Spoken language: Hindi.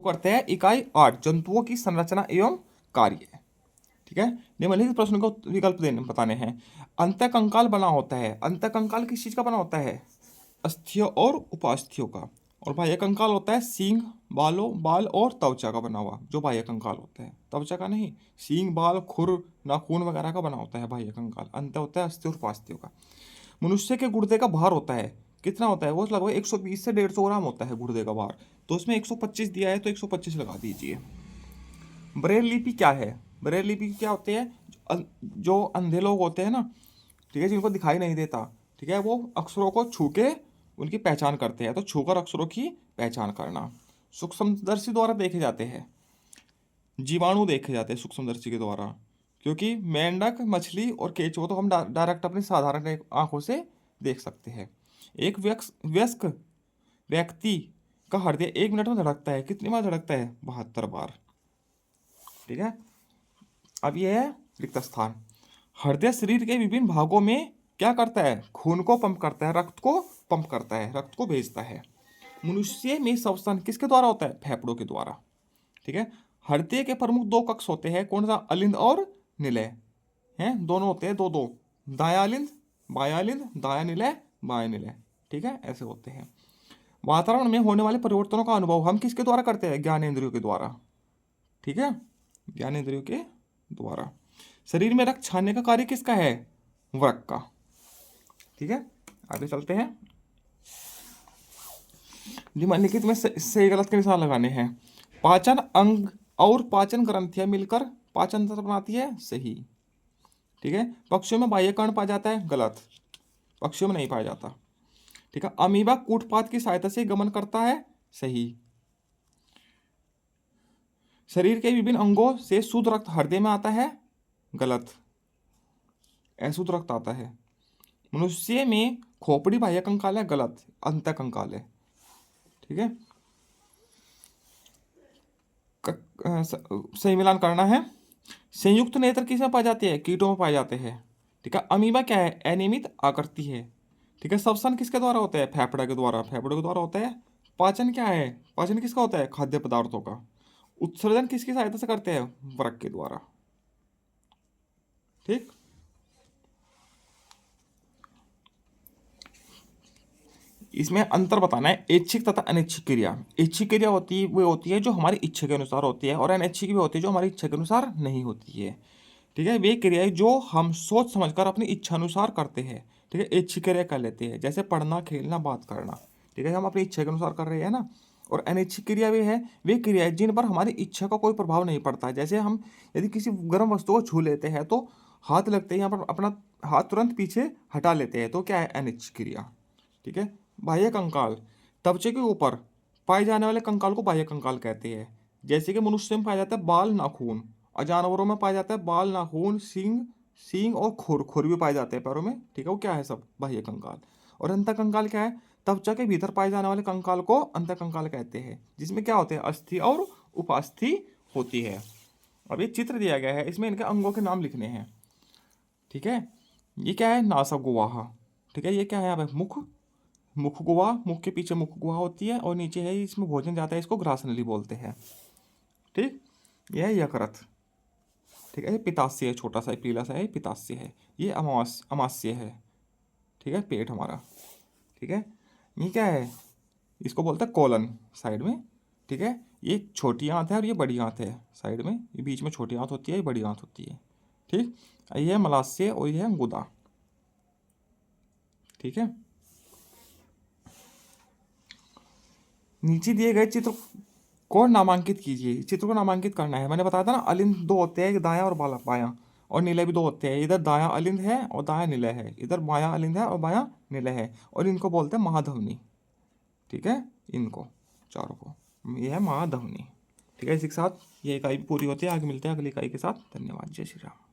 करते हैं इकाई 8 जंतुओं की संरचना एवं कार्य। ठीक है, निम्नलिखित प्रश्न को विकल्प देने बताने हैं। अंतःकंकाल बना होता है, अंतःकंकाल किस चीज का बना होता है? अस्थियों और उपास्थियों का। और बाह्य कंकाल होता है सींग, बालों, बाल और त्वचा का बना हुआ, जो बाह्य कंकाल होता है, त्वचा का नहीं। सींग, बाल, खुर, नाखून वगैरह का बना होता है बाह्य कंकाल। अंत होता है अस्थि और उपास्थियों का। मनुष्य के गुर्दे का भार होता है, कितना होता है? वो लगभग 120 से 150 ग्राम होता है गुर्दे का भार। तो उसमें 125 दिया है तो 125 लगा दीजिए। ब्रेल लिपि क्या है? ब्रेल लिपि क्या होती है? जो अंधे लोग होते हैं ना, ठीक है, जिनको दिखाई नहीं देता, ठीक है, वो अक्षरों को छू के उनकी पहचान करते हैं। तो छूकर अक्षरों की पहचान करना। सूक्ष्मदर्शी द्वारा देखे जाते हैं, जीवाणु देखे जाते हैं सूक्ष्मदर्शी के द्वारा, क्योंकि मेंढक, मछली और केंचुआ तो हम डायरेक्ट अपनी साधारण आंखों से देख सकते हैं। एक वयस्क व्यक्ति का हृदय 1 मिनट में धड़कता है, कितनी बार धड़कता है? 72 बार। ठीक है, अब यह है रिक्त स्थान। हृदय शरीर के विभिन्न भागों में क्या करता है? खून को पंप करता है, रक्त को पंप करता है, रक्त को भेजता है। मनुष्य में श्वसन किसके द्वारा होता है? फेफड़ों के द्वारा। ठीक है, हृदय के प्रमुख 2 कक्ष होते हैं, कौन सा? अलिंद और निलय। हैं, दोनों होते हैं, दो दो, दाया अलिंद, बाया अलिंद, दाया निलय, बाया निलय। ठीक है, ऐसे होते हैं। वातावरण में होने वाले परिवर्तनों का अनुभव हम किसके द्वारा करते हैं? ज्ञानेंद्रियों के द्वारा। ठीक है, ज्ञानेंद्रियों के द्वारा। शरीर में रक्त छानने का कार्य किसका है? वृक्क का। ठीक है, आगे चलते हैं। निम्नलिखित में सही गलत के निशान लगाने हैं। पाचन अंग और पाचन ग्रंथियां मिलकर पाचन तंत्र बनाती है, सही। ठीक है, पक्षियों में बाह्य कर्ण पाया जाता है, गलत, पक्षियों में नहीं पाया जाता। ठीक है, अमीबा कूटपाथ की सहायता से गमन करता है, सही। शरीर के विभिन्न अंगों से शुद्ध रक्त हृदय में आता है, गलत, अशुद्ध रक्त आता है। मनुष्य में खोपड़ी बाह्य कंकाल है, गलत, अंतः कंकाल है। ठीक है, सही मिलान करना है। संयुक्त नेत्र किसमें पाई जाती है? कीटों में पाए जाते हैं। ठीक है, अमीबा क्या है? अनियमित आकृति है। ठीक है, श्वसन किसके द्वारा होता है? फेफड़ा के द्वारा, फेफड़ों के द्वारा होता है। पाचन क्या है? पाचन किसका होता है? खाद्य पदार्थों का। उत्सर्जन किसकी सहायता से करते हैं? वृक्क के द्वारा। ठीक, इसमें अंतर बताना है, ऐच्छिक तथा अनैच्छिक क्रिया। ऐच्छिक क्रिया होती है वो होती है जो हमारी इच्छा के अनुसार होती है, और अनैच्छिक भी होती है जो हमारी इच्छा के अनुसार नहीं होती है। ठीक है, वे क्रियाएं जो हम सोच समझकर अपनी इच्छा अनुसार करते हैं, ठीक है, ऐच्छिक क्रिया कर लेते हैं, जैसे पढ़ना, खेलना, बात करना। ठीक है, हम अपनी इच्छा के अनुसार कर रहे हैं ना। और अनैच्छिक क्रिया वे है, वे क्रियाएं जिन पर हमारी इच्छा का कोई प्रभाव नहीं पड़ता। जैसे हम यदि किसी गर्म वस्तु को छू लेते हैं तो हाथ लगते हैं, यहाँ पर अपना हाथ तुरंत पीछे हटा लेते हैं, तो क्या है? अनैच्छिक क्रिया। ठीक है, बाह्य कंकाल, त्वचा के ऊपर पाए जाने वाले कंकाल को बाह्य कंकाल कहते हैं। जैसे कि मनुष्य में पाया जाता है बाल, नाखून, और जानवरों में पाया जाता है बाल, नाखून, सींग, सींग और खुर, खुर भी पाए जाते हैं पैरों में। ठीक है, वो क्या है? सब बाह्य कंकाल। और अंतः कंकाल क्या है? त्वचा के भीतर पाए जाने वाले कंकाल को अंतः कंकाल कहते हैं, जिसमें क्या होते हैं? अस्थि और उपास्थि होती है। अब ये चित्र दिया गया है, इसमें इनके अंगों के नाम लिखने हैं। ठीक है, ये क्या है? नासा गुवाहा। ठीक है, ये क्या है? यहाँ पे मुख, मुख गुहा, मुख के पीछे मुख गुहा होती है, और नीचे है इसमें भोजन जाता है, इसको ग्रास नली बोलते हैं। ठीक, यह है यकृत। ठीक है, ये पिताशय है, छोटा सा पीला सा है, पिताशय है। ये अमाशय है। ठीक है, पेट हमारा। ठीक है, ये क्या है? इसको बोलते हैं कोलन, साइड में। ठीक है, ये छोटी आंत है और ये बड़ी आंत है साइड में, ये बीच में छोटी आंत होती है, ये बड़ी आंत होती है। ठीक, ये है मलाशय और ये है गुदा। ठीक है, नीचे दिए गए चित्र को नामांकित कीजिए। चित्र को नामांकित करना है। मैंने बताया था ना, अलिंद 2 होते हैं, एक दायां और बायां, और नीले भी 2 होते हैं। इधर दायां अलिंद है और दायां निलय है, इधर बायां अलिंद है और बायां निलय है, और इनको बोलते हैं महाधवनी। ठीक है, इनको चारों को, ये है महाधवनी। ठीक है, इसी के साथ ये इकाई पूरी होती है। आगे मिलते हैं अगली इकाई के साथ। धन्यवाद, जय श्री राम।